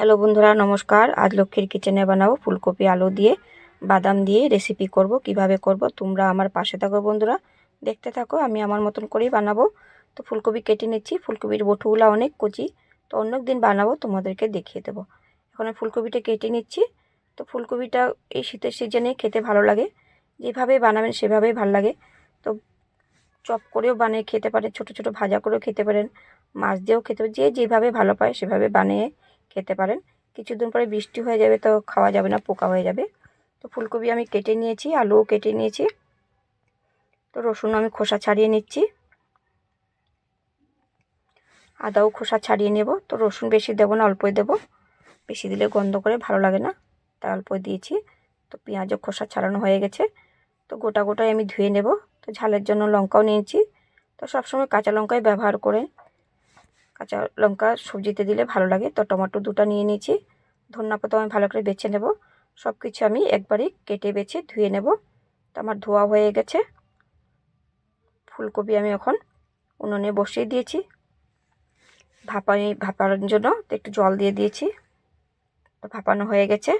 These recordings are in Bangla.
হ্যালো বন্ধুরা, নমস্কার। আজ লক্ষ্মীর কিচেনে বানাবো ফুলকপি আলু দিয়ে বাদাম দিয়ে রেসিপি করব। কিভাবে করব তোমরা আমার পাশে থাকো বন্ধুরা, দেখতে থাকো। আমি আমার মতন করেই বানাবো। তো ফুলকপি কেটে নিচ্ছি। ফুলকপির বটুগুলো অনেক কচি, তো অন্য দিন বানাবো, তোমাদেরকে দেখিয়ে দেবো। এখন ফুলকপিটা কেটে নিচ্ছি। তো ফুলকপিটা এই শীতের সিজনে খেতে ভালো লাগে, যেভাবে বানাবেন সেভাবেই ভালো লাগে। তো চপ করেও বানিয়ে খেতে পারেন, ছোটো ছোটো ভাজা করেও খেতে পারেন, মাছ দিয়েও খেতে পারেন, যে যেভাবে ভালো পায় সেভাবে বানিয়ে খেতে পারেন। কিছুদিন পরে বৃষ্টি হয়ে যাবে, তো খাওয়া যাবে না, পোকা হয়ে যাবে। তো ফুলকপি আমি কেটে নিয়েছি, আলুও কেটে নিয়েছি। তো রসুন আমি খোসা ছাড়িয়ে নিচ্ছি, আদাও খোসা ছাড়িয়ে নেব। তো রসুন বেশি দেবো না, অল্পই দেবো, বেশি দিলে গন্ধ করে ভালো লাগে না, তাই অল্পই দিয়েছি। তো পেঁয়াজও খোসা ছাড়ানো হয়ে গেছে। তো গোটা গোটাই আমি ধুয়ে নেব। তো ঝালের জন্য লঙ্কাও নিয়েছি। তো সবসময় কাঁচা লঙ্কাই ব্যবহার করে, কাঁচা লঙ্কা সবজিতে দিলে ভালো লাগে। তো টমেটো দুটো নিয়ে নিয়েছি। ধনিয়া পাতা আমি ভালো করে বেছে নেব। সব কিছু আমি একবারই কেটে বেছে ধুয়ে নেব। তো আমার ধোয়া হয়ে গেছে। ফুলকপি আমি এখন উনুনে বসিয়ে দিয়েছি ভাপানোর জন্য। তো একটু জল দিয়ে দিয়েছি। তো ভাপানো হয়ে গেছে,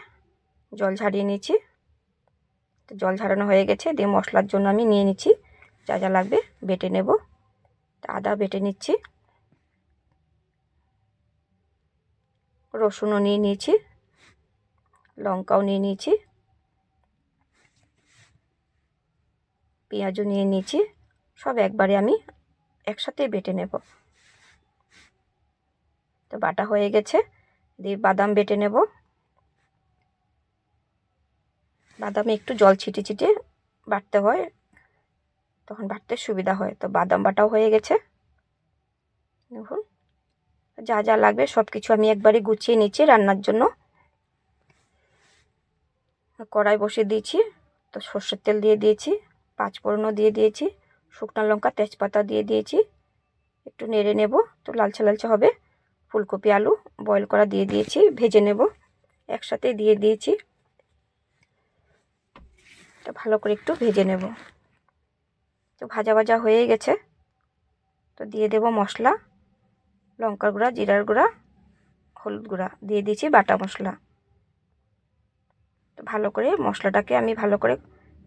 জল ঝারিয়ে নিয়েছি। তো জল ঝারানো হয়ে গেছে। দিয়ে মশলার জন্য আমি নিয়ে নিচ্ছি যা যা লাগবে, বেটে নেব। তো আদা বেটে নিচ্ছি, রসুনও নিয়ে নিয়েছি, লঙ্কাও নিয়ে নিয়েছি, পেঁয়াজও নিয়ে নিয়েছি। সব একবারে আমি একসাথে বেটে নেব। তো বাটা হয়ে গেছে। দিয়ে বাদাম বেটে নেব। বাদামে একটু জল ছিটে ছিটে বাটতে হয়, তখন বাটতে সুবিধা হয়। তো বাদাম বাটাও হয়ে গেছে। দেখুন, যা যা লাগবে সব কিছু আমি একবারে গুছিয়ে নিচ্ছি রান্নার জন্য। কড়াই বসিয়ে দিয়েছি। তো সর্ষের তেল দিয়ে দিয়েছি, পাঁচফোড়নও দিয়ে দিয়েছি, শুকনো লঙ্কা তেজপাতা দিয়ে দিয়েছি। একটু নেড়ে নেব। তো লালচে লালচে হবে। ফুলকপি আলু বয়েল করা দিয়ে দিয়েছি, ভেজে নেব। একসাথে দিয়ে দিয়েছি। তো ভালো করে একটু ভেজে নেব। তো ভাজা ভাজা হয়ে গেছে। তো দিয়ে দেব মশলা, লঙ্কার গুঁড়া, জিরার গুঁড়া, হলুদ গুঁড়া দিয়ে দিয়েছি, বাটা মশলা। তো ভালো করে মশলাটাকে আমি ভালো করে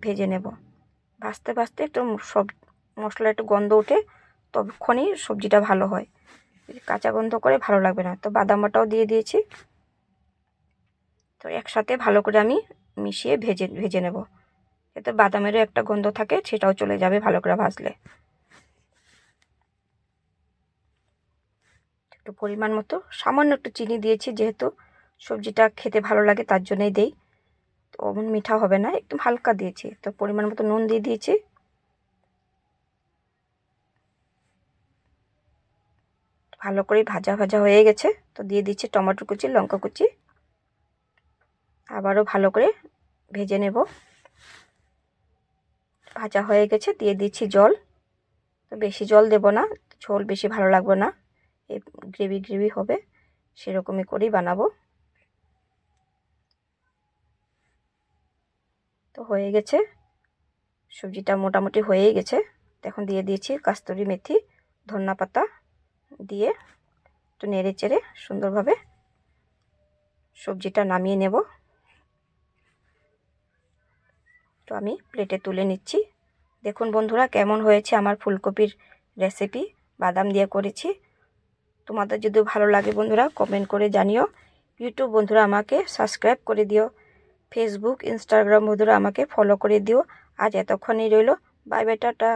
ভেজে নেব। ভাজতে ভাজতে একটু সব মশলা একটু গন্ধ ওঠে, ততক্ষণই সবজিটা ভালো হয়। কাঁচা গন্ধ করে ভালো লাগবে না। তো বাদাম বাটাও দিয়ে দিয়েছি। তো একসাথে ভালো করে আমি মিশিয়ে ভেজে নেব, এতে বাদামেরও একটা গন্ধ থাকে, সেটাও চলে যাবে ভালো করে ভাজলে। একটু পরিমাণ মতো সামান্য একটু চিনি দিয়েছি, যেহেতু সবজিটা খেতে ভালো লাগে তার জন্যই দেই। তো অমন মিঠা হবে না, একটু হালকা দিয়েছি। তো পরিমাণ মতো নুন দিয়ে দিয়েছি। ভালো করে ভাজা ভাজা হয়ে গেছে। তো দিয়ে দিচ্ছি টমেটো কুচি, লঙ্কা কুচি, আবারও ভালো করে ভেজে নেব। ভাজা হয়ে গেছে, দিয়ে দিচ্ছি জল। তো বেশি জল দেব না, ঝোল বেশি ভালো লাগবে না, এই গ্রেভি গ্রেভি হবে, সেরকমই করেই বানাবো। তো হয়ে গেছে, সবজিটা মোটামুটি হয়েই গেছে। এখন দিয়ে দিয়েছি কাস্তুরি মেথি, ধনিয়া পাতা দিয়ে একটু নেড়ে চেড়ে সুন্দরভাবে সবজিটা নামিয়ে নেব। তো আমি প্লেটে তুলে নিচ্ছি। দেখুন বন্ধুরা, কেমন হয়েছে আমার ফুলকপির রেসিপি, বাদাম দিয়ে করেছি। তোমাদের যদি ভালো লাগে বন্ধুরা কমেন্ট করে জানিও। ইউটিউব বন্ধুরা আমাকে সাবস্ক্রাইব করে দিও। ফেসবুক ইনস্টাগ্রাম বন্ধুরা আমাকে ফলো করে দিও। আজ এতক্ষণই রইল। Bye bye, tata.